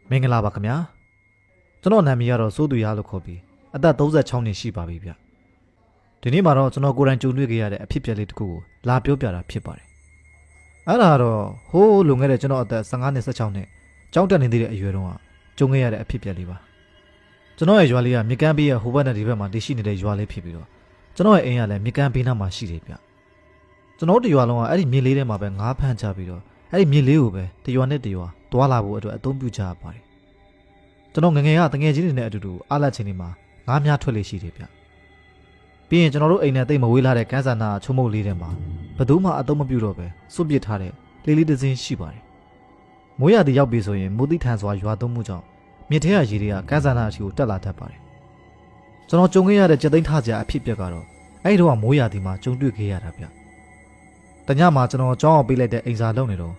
မင်္ဂလာပါခင်ဗျာကျွန်တော်နာမည်ကတော့စိုးသူရလို့ခေါ်ပြီးအသက်36နှစ်ရှိပါပြီဗျဒီနေ့မှာတော့ကျွန်တော်ကိုယ်တိုင်ကြုံတွေ့ခဲ့ရတဲ့အဖြစ်အပျက်လေးတစ်ခုကိုလာပြောပြတာဖြစ်ပါတယ်အဲ့ဒါကတော့ဟိုးလွန်ခဲ့တဲ့ကျွန်တော်အသက်15နှစ်16နှစ်ကျောင်းတက်နေသေးတဲ့အရွယ်တုန်းကကြုံခဲ့ရတဲ့အဖြစ်အပျက်လေးပါကျွန်တော်ရဲ့ရွာလေးကမြေကမ်းဘေးရဲ့ဟိုဘက်နဲ့ဒီဘက်မှာတည်ရှိနေတဲ့ရွာလေးဖြစ်ပြီးတော့ကျွန်တော်ရဲ့အိမ်ကလည်းမြေကမ်းဘေးနားမှာရှိတယ်ဗျကျွန်တော်တို့ရွာလုံးကအဲ့ဒီမြေလေးထဲမှာပဲငါးဖမ်းချပြီးတော့အဲ့ဒီမြေလေးကိုပဲတရွာနဲ့တရွာတွာလာဖို့အတွက်အသုံးပြုကြရပါတယ်ကျွန်တော်ငငယ်ကတငယ်ချင်းတွေနဲ့အတူတူအားလက်ချင်းတွေမှာငါးများထွက်လေရှိတယ်ဗျပြီးရင်ကျွန်တော်တို့အိမ်နဲ့တိတ်မဝေးလာတဲ့ကန်းဆန္ဒချုံမုတ်လေးထဲမှာဘယ်သူမှအသုံးမပြုတော့ပဲစွန့်ပစ်ထားတဲ့လေးလေးတစ်စင်းရှိပါတယ်မိုးရသည်ရောက်ပြီဆိုရင်မိုးတိထန်စွာရွာသွန်းမှုကြောင့်မြစ်ထဲကရေတွေကကန်းဆန္ဒအရှိကိုတက်လာတတ်ပါတယ်ကျွန်တော်ကြုံခဲ့ရတဲ့ကြက်သိန်းထားစရာအဖြစ်အပျက်ကတော့အဲ့ဒီတော့မိုးရသည်မှာကြုံတွေ့ခဲ့ရတာဗျတညမှာကျွန်တော်ကြောင်းအောင်ပေးလိုက်တဲ့အိမ်စာလုံးနေတော့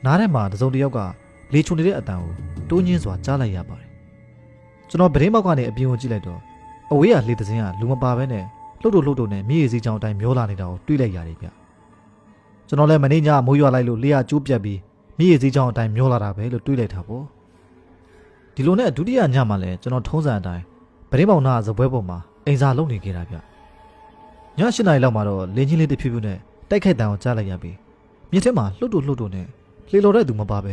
နားထဲမှာတစုံတစ်ယောက်ကလေချုံနေတဲ့အတန်ကိုတိုးညင်းစွာကြားလိုက်ရပါတယ်ကျွန်တော်ဗရင်မောက်ကနေအပြင်ကိုကြည့်လိုက်တော့အဝေးကလေသစင်းကလူမပါဘဲနဲ့လှုပ်တို့နဲ့မြေရည်စီချောင်းအတိုင်းမျောလာနေတာကိုတွေးလိုက်ရတယ်ဗျကျွန်တော်လည်းမနေ့ညမိုးရွာလိုက်လို့လေကကျိုးပြတ်ပြီးမြေရည်စီချောင်းအတိုင်းမျောလာတာပဲလို့တွေးလိုက်တာပေါ့ဒီလိုနဲ့ဒုတိယညမှာလည်းကျွန်တော်ထုံးစံအတိုင်းဗရင်မောက်နာစပွဲပေါ်မှာအိမ်စာလုံးနေခဲ့တာဗျည8 နာရီလောက်မှာတော့လင်းချင်းလေးတစ်ဖြူဖြူနဲ့တိုက်ခိုက်တံကိုကြားလိုက်ရပြီးမြစ်ထဲမှာလှုပ်တို့နဲ့လေလော်တဲ့သူမပါပဲ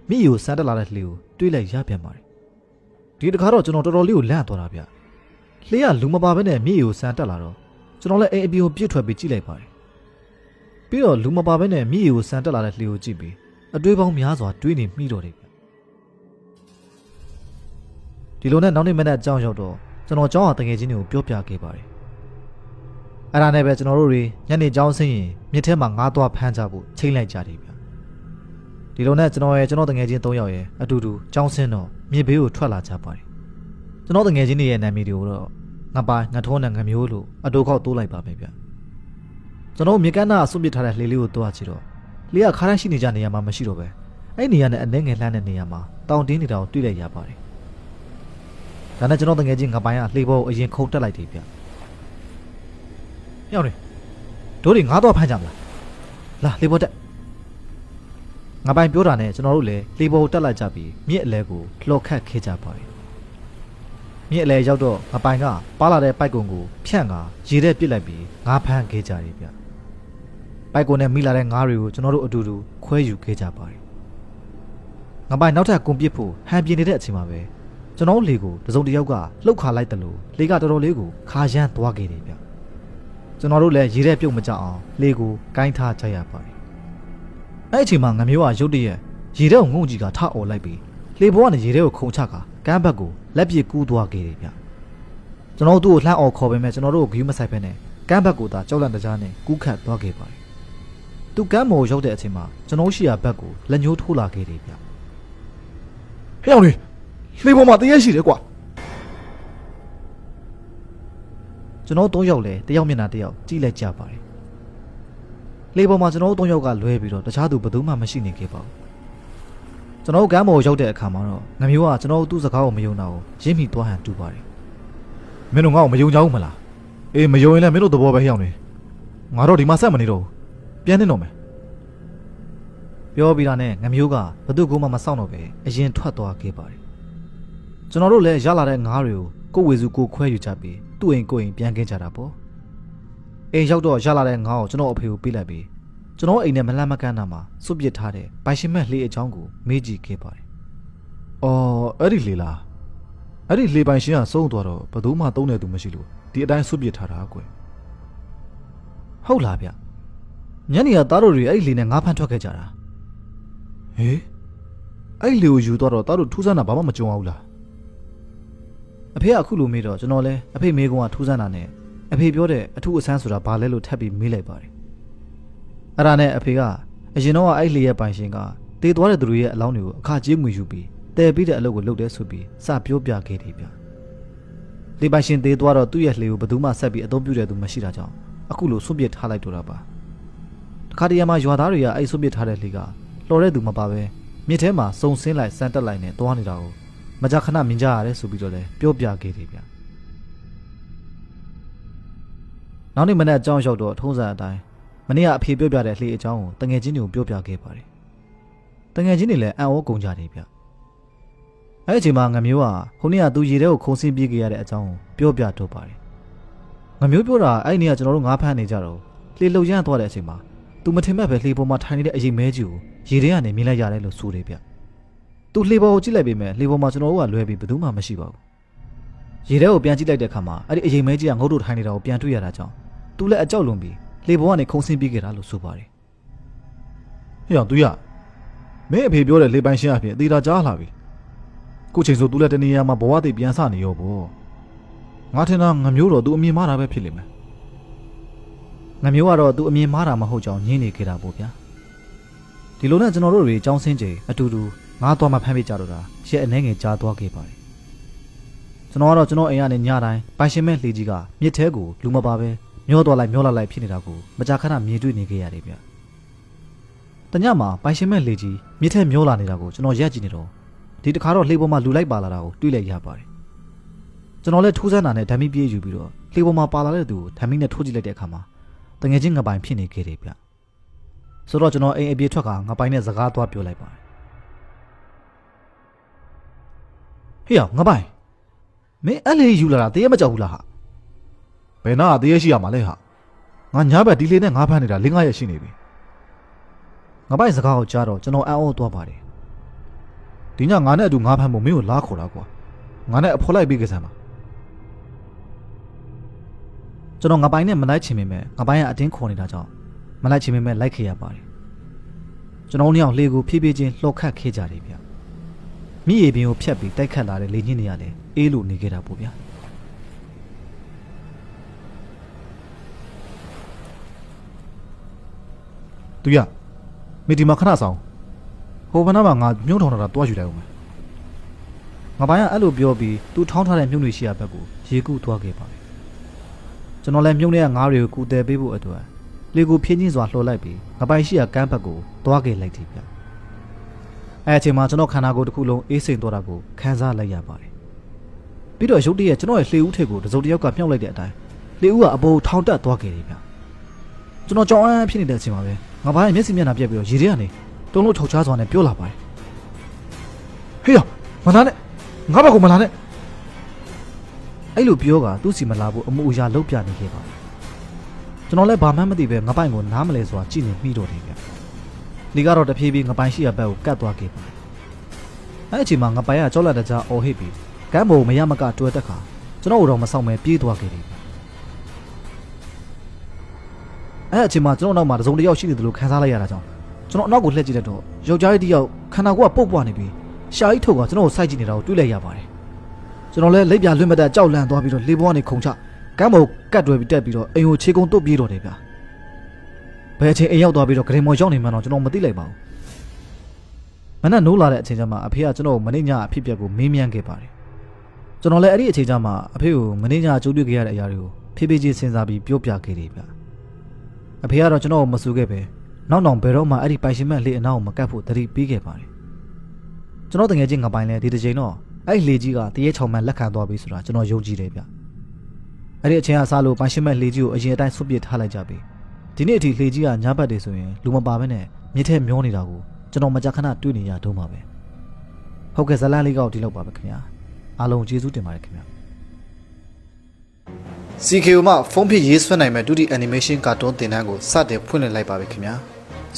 မိကိုစမ်းတက်လာတဲ့လှေကိုတွေးလိုက်ရပြန်ပါတယ်ဒီတခါတော့ကျွန်တော်တော်တော်လေးကိုလန့်သွားတာဗျလှေကလူမပါဘဲနဲ့မိကိုစမ်းတက်လာတော့ကျွန်တော်လည်းအိမ်အပြင်ကိုပြစ်ထွက်ပြီးကြည့်လိုက်ပါတယ်ပြီးတော့လူမပါဘဲနဲ့မိကိုစမ်းတက်လာတဲ့လှေကိုကြည့်ပြီးအတွေးပေါင်းများစွာတွေးနေမိတော့တယ်ဗျဒီလိုနဲ့နောက်နေ့မနေ့အကြောင်းရောက်တော့ကျွန်တော်ကျောင်းဟာတငယ်ချင်းတွေကိုပြောပြခဲ့ပါတယ်အဲ့ဒါနဲ့ပဲကျွန်တော်တို့တွေညနေကျောင်းဆင်းရင်မြစ်ထဲမှာငါးသွားဖမ်းကြဖို့ချိန်လိုက်ကြတယ်ဗျဒီလိုနဲ့ကျွန်တော်တငယ်ချင်း3ယောက်ရဲ့အတူတူကျောင်းဆင်းတော့မြစ်ဘေးကိုထွက်လာကြပါတယ်ကျွန်တော်တငယ်ချင်းတွေရဲ့နာမည်တွေကိုတော့ငါပိုင်ငါထုံးနဲ့ငမျိုးလို့အတူခောက်တိုးလိုက်ပါမယ်ဗျကျွန်တော်မြေကမ်းနားဆွန့်ပစ်ထားတဲ့လှေလေးကိုတွားကြည့်တော့လှေကခါတိုင်းရှိနေကြနေရာမှာမရှိတော့ပဲအဲ့နေရာနဲ့အနှဲငယ်လှမ်းတဲ့နေရာမှာတောင်တင်းနေတာကိုတွေ့လိုက်ရပါတယ်ဒါနဲ့ကျွန်တော်တငယ်ချင်းငါပိုင်ကလှေပေါ်ကိုအရင်ခုန်တက်လိုက်တယ်ဗျရောက်နေတို့တွေငါးတော့ဖမ်းကြမလားလာလှေပေါ်တက်ငါပိုင်ပြောတာနဲ့ကျွန်တော်တို့လည်းလှေပေါ်ကိုတက်လိုက်ကြပြီးမြစ်အလဲကိုလှော်ခတ်ခဲ့ကြပါတယ်မြစ်အလဲရောက်တော့ငါပိုင်ကပါလာတဲ့ပိုက်ကုံကိုဖြန့်ကာရေထဲပစ်လိုက်ပြီးငါဖမ်းခဲ့ကြတယ်ဗျပိုက်ကုံနဲ့မိလာတဲ့ငါးတွေကိုကျွန်တော်တို့အတူတူခွဲယူခဲ့ကြပါတယ်ငါပိုင်နောက်ထပ်ကွန်ပစ်ဖို့ဟန်ပြင်းနေတဲ့အချိန်မှာပဲကျွန်တော်လေကိုတစုံတစ်ယောက်ကလှုပ်ခါလိုက်တယ်လို့လေကတော်တော်လေးကိုခါရမ်းသွားခဲ့တယ်ဗျကျွန်တော်တို့လည်းရေထဲပြုတ်မကြအောင်လေကိုကိုင်းထားကြရပါတယ်အဲ့အချိန်မှာငမျိုးကရုတ်တရက်ရေထဲကိုငုံကြီးကထအော်လိုက်ပြီးလေပေါ်ကနေရေထဲကိုခုန်ချကာကမ်းဘက်ကိုလက်ပစ်ကူးသွားခဲ့တယ်ဗျကျွန်တော်တို့ကိုလှမ်းအော်ခေါ်ပေမဲ့ကျွန်တော်တို့ကိုဂီးမဆိုင်ဖက်နဲ့ကမ်းဘက်ကိုသာကြောက်လန့်တကြားနဲ့ကူးခတ်သွားခဲ့ပါတယ်သူကမ်းမော်ရောက်တဲ့အချိန်မှာကျွန်တော်ရှိရာဘက်ကိုလက်ညှိုးထိုးလာခဲ့တယ်ဗျဟဲ့အောင်လေလှေပေါ်မှာတရက်ရှိတယ်ကွာကျွန်တော်3ယောက်လည်းတယောက်မျက်နှာတယောက်ကြည့်လိုက်ကြပါတယ်လေပေါ်မှာကျွန်တော်3ယောက်ကလွဲပြီးတော့တခြားသူဘယ်သူမှမရှိနေခဲ့ပါဘူးကျွန်တော်ကမ်းပေါ်ရောက်တဲ့အခါမှာတော့ငမျိုးကကျွန်တော်သူ့စကားကိုမယုံတာကိုရင်းမိသွားဟန်တူပါတယ်မင်းတို့ငါ့ကိုမယုံကြဘူးမလားအေးမယုံရင်လည်းမင်းတို့သဘောပဲဟဲ့အောင်လေငါတော့ဒီမှာဆက်မနေတော့ဘူးပြန်နေတော့မယ်ပြောပြီးတာနဲ့ငမျိုးကဘသူ့ကိုမှမဆောင်တော့ပဲအရင်ထွက်သွားခဲ့ပါတယ်ကျွန်တော်တို့လည်းရလာတဲ့ငါးတွေကိုကိုဝေစုကိုခွဲယူကြပြီးသူ့အိမ်ကိုအိမ်ပြန်ခဲ့ကြတာပေါ့အိမ်ရောက်တော့ရလာတဲ့ငါးကိုကျွန်တော်အဖေကိုပေးလိုက်ပြီးကျွန်တော်အိမ်နဲ့မလှမ်းမကမ်းတာမှာစွန့်ပစ်ထားတဲ့ပိုင်ရှင်မဲ့လှေအကြောင်းကိုမေးကြည့်ခဲ့ပါတယ်။အော်အဲ့ဒီလှေလား။အဲ့ဒီလှေပိုင်ရှင်ကဆုံးသွားတော့ဘယ်သူမှသုံးနေသူမရှိလို့ဒီအတိုင်းစွန့်ပစ်ထားတာကွယ်။ဟုတ်လားဗျ။ညနေကသားတို့တွေအဲ့ဒီလှေနဲ့ငါးဖမ်းထွက်ခဲ့ကြတာ။ဟေးအဲ့ဒီလှေကိုယူသွားတော့သားတို့ထူးဆန်းတာဘာမှမကြုံအောင်လား။အဖေကအခုလိုမေးတော့ကျွန်တော်လည်းအဖေမေးကောင်ကထူးဆန်းတာနဲ့အဖေပြောတဲ့အထူးအဆန်းဆိုတာဘာလဲလို့ထပ်ပြီးမေးလိုက်ပါတယ်အဲ့ဒါနဲ့အဖေကအရင်တော့အဲ့လှေရဲ့ပိုင်ရှင်ကတေးသွားတဲ့သူတွေရဲ့အလောင်းတွေကိုအခကြေးငွေယူပြီးတဲပြီးတဲ့အလုပ်ကိုလုပ်တယ်ဆိုပြီးစပြောပြခဲ့တယ်ဗျလေပိုင်ရှင်တေးသွားတော့သူ့ရဲ့လှေကိုဘယ်သူမှဆက်ပြီးအသုံးပြုတဲ့သူမရှိတာကြောင့်အခုလိုစွန့်ပစ်ထားလိုက်တော့တာပါတခါတရံမှာရွာသားတွေကအဲ့စွန့်ပစ်ထားတဲ့လှေကလှော်တဲ့သူမပါပဲမြစ်ထဲမှာစုံဆင်းလိုက်စမ်းတက်လိုက်နဲ့သွားနေတာကိုမကြာခဏမြင်ကြရတယ်ဆိုပြီးတော့လည်းပြောပြခဲ့တယ်ဗျနောက်နေ့မနေ့အကြောင်းရောက်တော့ထုံးစံအတိုင်းမနေ့ကအဖေပြောပြတဲ့လှေအကြောင်းကိုတငယ်ချင်းတွေကိုပြောပြခဲ့ပါတယ်တငယ်ချင်းတွေလည်းအံ့ဩကုန်ကြတယ်ဗျ အဲ့ဒီအချိန်မှာငမျိုးကခုနေ့ကသူရေထဲကိုခုံဆင်းပြေးခဲ့ရတဲ့အကြောင်းကိုပြောပြတော့ပါတယ်ငမျိုးပြောတာအဲ့ဒီနေ့ကကျွန်တော်တို့ငါးဖမ်းနေကြတော့လှေလှုပ်ရမ်းသွားတဲ့အချိန်မှာသူမထင်မှတ်ပဲလှေပေါ်မှာထိုင်နေတဲ့အရင်မဲကြီးကိုရေထဲကနေမြင်လိုက်ရတယ်လို့ဆိုတယ်ဗျသူလှေပေါ်ကိုကြည့်လိုက်ပေမဲ့လှေပေါ်မှာကျွန်တော်တို့ကလွဲပြီးဘယ်သူမှမရှိပါဘူးရေထဲကိုပြန်ကြည့်လိုက်တဲ့အခါမှာအဲ့ဒီအရင်မဲကြီးကငုတ်တို့ထိုင်နေတာကိုပြန်တွေ့ရတာကြောင့်သူလည်းအကြောက်လွန်ပြီးလှေပေါ်ကနေခုံဆင်းပြေးခဲ့တာလို့ဆိုပါတယ် ဟေ့အောင်သူရမင်းအဖေပြောတဲ့လေပိုင်ရှင်အဖြစ်အသေးတာကြားလာပြီခုချိန်ဆိုသူလည်းတနေရာမှာဘဝသိပြန်စနေရောပေါ့ငါထင်တာငမျိုးတော့သူအမြင်မှားတာပဲဖြစ်လိမ့်မယ် ငမျိုးကတော့သူအမြင်မှားတာမဟုတ်ကြောင်းညင်းနေခဲ့တာပေါ့ဗျာဒီလိုနဲ့ကျွန်တော်တို့တွေအကြောင်းစင်းချိန်အတူတူငါးသွားမှဖမ်းပေးကြတော့တာရှက်အနေငယ်ကြားသွားခဲ့ပါတယ်ကျွန်တော်ကတော့ကျွန်တော်အိမ်ကနေညတိုင်းပိုင်ရှင်မဲ့လှေကြီးကမြစ်ထဲကိုလူမပါပဲမျောသွားလိုက်မျောလာလိုက်ဖြစ်နေတာကိုမကြာခဏမြင်တွေ့နေခဲ့ရတယ်ဗျတညမှာပိုင်ရှင်မဲ့လှေကြီးမြစ်ထဲမျောလာနေတာကိုကျွန်တော်ရက်ကြည့်နေတော့ဒီတစ်ခါတော့လှေပေါ်မှာလူလိုက်ပါလာတာကိုတွေ့လိုက်ရပါတယ်ကျွန်တော်လည်းထူးဆန်းတာနဲ့ဓာမီပြေးယူပြီးတော့လှေပေါ်မှာပါလာတဲ့သူကိုဓာမီနဲ့ထိုးကြည့်လိုက်တဲ့အခါမှာတငယ်ချင်းငပိုင်ဖြစ်နေခဲ့တယ်ဗျဆိုတော့ကျွန်တော်အိမ်အပြေးထွက်ကငပိုင်နဲ့စကားသွားပြောလိုက်ပါတယ်ဟေ့ငပိုင်မင်းအဲ့လေယူလာတာတရက်မကြောက်ဘူးလားဟာ ဘယ်နာတရေရှိရမှာလဲဟာငါညာဘက်ဒီလေနဲ့ငါဖမ်းနေတာ၄-၅ရက်ရှိနေပြီ ငပိုင်စကားကိုကြားတော့ကျွန်တော်အံ့ဩသွားပါတယ် ဒီညငါနဲ့အတူငါဖမ်းဖို့မင်းကိုလားခေါ်တာကွာငါနဲ့အဖော်လိုက်ပြီးကြစမ်းပါ ကျွန်တော်ငပိုင်နဲ့မလိုက်ချင်ပေမဲ့ငပိုင်ကအတင်းခေါ်နေတာကြောင့်မလိုက်ချင်ပေမဲ့လိုက်ခဲ့ရပါတယ်ကျွန်တော်နှစ်ယောက်လေကိုဖြည်းဖြည်းချင်းလှော်ခတ်ခဲ့ကြတယ်ဗျမိရေပင်ကိုဖြတ်ပြီးတိုက်ခတ်လာတဲ့လေညင်းတွေရတယ်အေးလို့နေခဲ့တာပေါ့ဗျာ သူရမင်းဒီမှာခဏဆောင်ဟိုဘနာမှာငါမြုံထောင်တာတွားယူလိုက်အောင်မယ် ငပိုင်ကအဲ့လိုပြောပြီးသူထောင်းထားတဲ့မြုပ်တွေရှိရဘက်ကိုရေကူးသွားခဲ့ပါတယ်ကျွန်တော်လည်းမြုပ်တွေကငါးတွေကိုကူတယ်ပေးဖို့အတွက်လေကိုဖြင်းချင်းစွာလှော်လိုက်ပြီးငပိုင်ရှိရကမ်းဘက်ကိုသွားခဲ့လိုက်တယ်ဗျအဲ့အချိန်မှာကျွန်တော်ခန္ဓာကိုယ်တစ်ခုလုံးအေးစိမ်သွားတာကိုခံစားလိုက်ရပါတယ်ပြီးတော့ရုတ်တရက်ကျွန်တော်ရဲ့လှေဦးထိပ်ကိုတစုံတစ်ယောက်ကမြှောက်လိုက်တဲ့အတိုင်းလှေဦးကအပေါ်ထောင်တက်သွားခဲ့တယ်ဗျကျွန်တော်ကြောင်အန်းဖြစ်နေတဲ့အချိန်မှာပဲငပိုင်ရဲ့မျက်စိမျက်နှာပြက်ပြီးတော့ရေထဲကနေတုံးလို့ထောက်ချစွာနဲ့ပြောလာပါတယ် ဟေ့မနာနဲ့ငါဘက်ကမလာနဲ့ အဲ့လိုပြောကသူ့စီမလာဘူးအမှုအရာလောက်ပြနေခဲ့ပါတယ်ကျွန်တော်လည်းဘာမှမသိပဲငပိုင်ကိုနားမလဲဆိုတာကြည့်နေမိတော့တယ်ဗျလေကတော့တဖြည်းဖြည်းငပိုင်ရှိရဘက်ကိုကတ်သွားခဲ့ပါတယ်အဲ့အချိန်မှာငပိုင်ကကြောက်လာတဲ့ကြားအော်ဟစ်ပြီးကမ်းပေါ်မရမကတွဲတက်ခါကျွန်တော်တို့တော့မဆောင်မဲပြေးသွားခဲ့တယ်အဲ့အချိန်မှာကျွန်တော်နောက်မှာတစုံတစ်ယောက်ရှိနေတယ်လို့ခံစားလိုက်ရတာကြောင့်ကျွန်တော်အနောက်ကိုလှည့်ကြည့်လိုက်တော့ယောက်ျားလေးတစ်ယောက်ခန္ဓာကိုယ်ကပုတ်ပွားနေပြီးရှာကြီးထုတ်ကကျွန်တော်ကိုစိုက်ကြည့်နေတာကိုတွေ့လိုက်ရပါတယ်ကျွန်တော်လည်းလက်ပြလွတ်မတက်ကြောက်လန့်သွားပြီးတော့လေပေါ်ကနေခုန်ချကမ်းပေါ်ကတ်တွယ်ပြီးတက်ပြီးတော့အိမ်ကိုခြေကုံတုတ်ပြေးတော့တယ်ဗျာဘယ်အချိန်အိမ်ရောက်သွားပြီးတော့ဂရင်မော်ရောက်နေမှတော့ကျွန်တော်မသိလိုက်ပါဘူးမနက်နိုးလာတဲ့အချိန်ကျမှအဖေကကျွန်တော်ကိုမနေ့ညအဖြစ်အပျက်ကိုမေးမြန်းခဲ့ပါတယ်ကျွန်တော်လည်းအဲ့ဒီအချိန်ကျမှအဖေကိုမနေ့ညကြိုးတွေ့ခဲ့ရတဲ့အရာတွေကိုဖြည်းဖြည်းချင်းစဉ်းစားပြီးပြောပြခဲ့တယ်ဗျာအဖေကတော့ကျွန်တော်ကိုမဆူခဲ့ပဲနောက်နောက်ဘယ်တော့မှအဲ့ဒီပိုင်ရှင်မဲ့လေအနောက်ကိုမကတ်ဖို့တတိပေးခဲ့ပါတယ်ကျွန်တော်တကယ်ချင်းငါပိုင်လဲဒီတစ်ချိန်တော့အဲ့လေကြီးကတရေချောင်မှန်လက်ခံသွားပြီဆိုတာကျွန်တော်ယုံကြည်တယ်ဗျအဲ့ဒီအချိန်ကစားလို့ပိုင်ရှင်မဲ့လေကြီးကိုအရင်အတိုင်းဆွတ်ပစ်ထားလိုက်ကြပြီဒီနေ့အထိလေကြီးကညဘက်တည်းဆိုရင်လူမပါဘဲနဲ့မြစ်ထဲမျောနေတာကိုကျွန်တော်မကြာခဏတွေ့နေရတော့မှာပဲဟုတ်ကဲ့ဇလန်းလေးကောက်ဒီလောက်ပါပဲခင်ဗျာအားလုံးကျေးဇူးတင်ပါတယ်ခင်ဗျာ CKO မှာဖုန်းဖြစ်ရေးဆွဲနိုင်မဲ့2D animation ကာတွန်းသင်တန်းကိုစတင်ဖွင့်လှစ်လိုက်ပါပြီခင်ဗျာ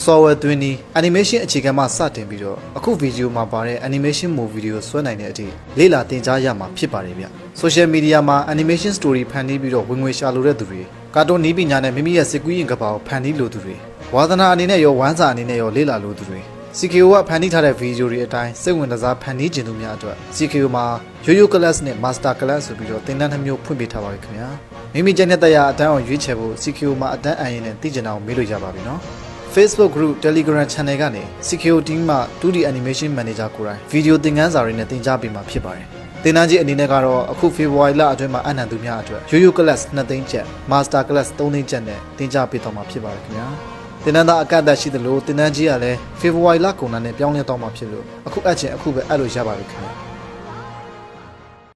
software သွင်းပြီး animation အခြေခံမှစတင်ပြီးတော့အခုဗီဒီယိုမှာပါတဲ့ animation move video ဆွဲနိုင်တဲ့အထိလေ့လာသင်ကြားရမှာဖြစ်ပါတယ်ဗျ social media မှာ animation story ဖန်တီးပြီးတော့ဝင်ငွေရှာလိုတဲ့သူတွေကာတွန်းနည်းပညာနဲ့မိမိရဲ့စကူးရင်ကဘာကိုဖန်တီးလိုသူတွေဝါသနာအနေနဲ့ရောဝမ်းစာအနေနဲ့ရောလေ့လာလိုသူတွေ CKO ကဖန်တီးထားတဲ့ဗီဒီယိုတွေအတိုင်းစိတ်ဝင်စားဖန်တီးခြင်းသူများအတွက် CKO မှာ Yo-Yo class နဲ့ Master class ဆိုပြီးတော့သင်တန်းတစ်မျိုးဖွင့်ပေးထားပါပြီခင်ဗျာမိမိကျန်တဲ့တရားအတန်းအောင်ရွေးချယ်ဖို့ CKO မှာအတန်းအရင်နဲ့သိကျင်အောင်မေးလို့ရပါပြီနော် Facebook group Telegram channel ကနေ CKO team မှာ 2D animation manager ကိုယ်တိုင်ဗီဒီယိုသင်ခန်းစာတွေနဲ့သင်ကြားပေးမှာဖြစ်ပါတယ်သင်တန်းကြီးအနေနဲ့ကတော့အခု February လအတွင်းမှာအနံသူများအတွက် Yo-Yo class 2သိန်းကျပ် Master class 3သိန်းကျပ်နဲ့သင်ကြားပေးတော့မှာဖြစ်ပါတယ်ခင်ဗျာသင်တန်းသားအကန့်အသတ်ရှိသလိုသင်တန်းကြီးကလည်း February လကုန်တာနဲ့ပြောင်းလဲတော့မှာဖြစ်လို့အခုအပ်ချင်အခုပဲအပ်လို့ရပါပြီခင်ဗျာ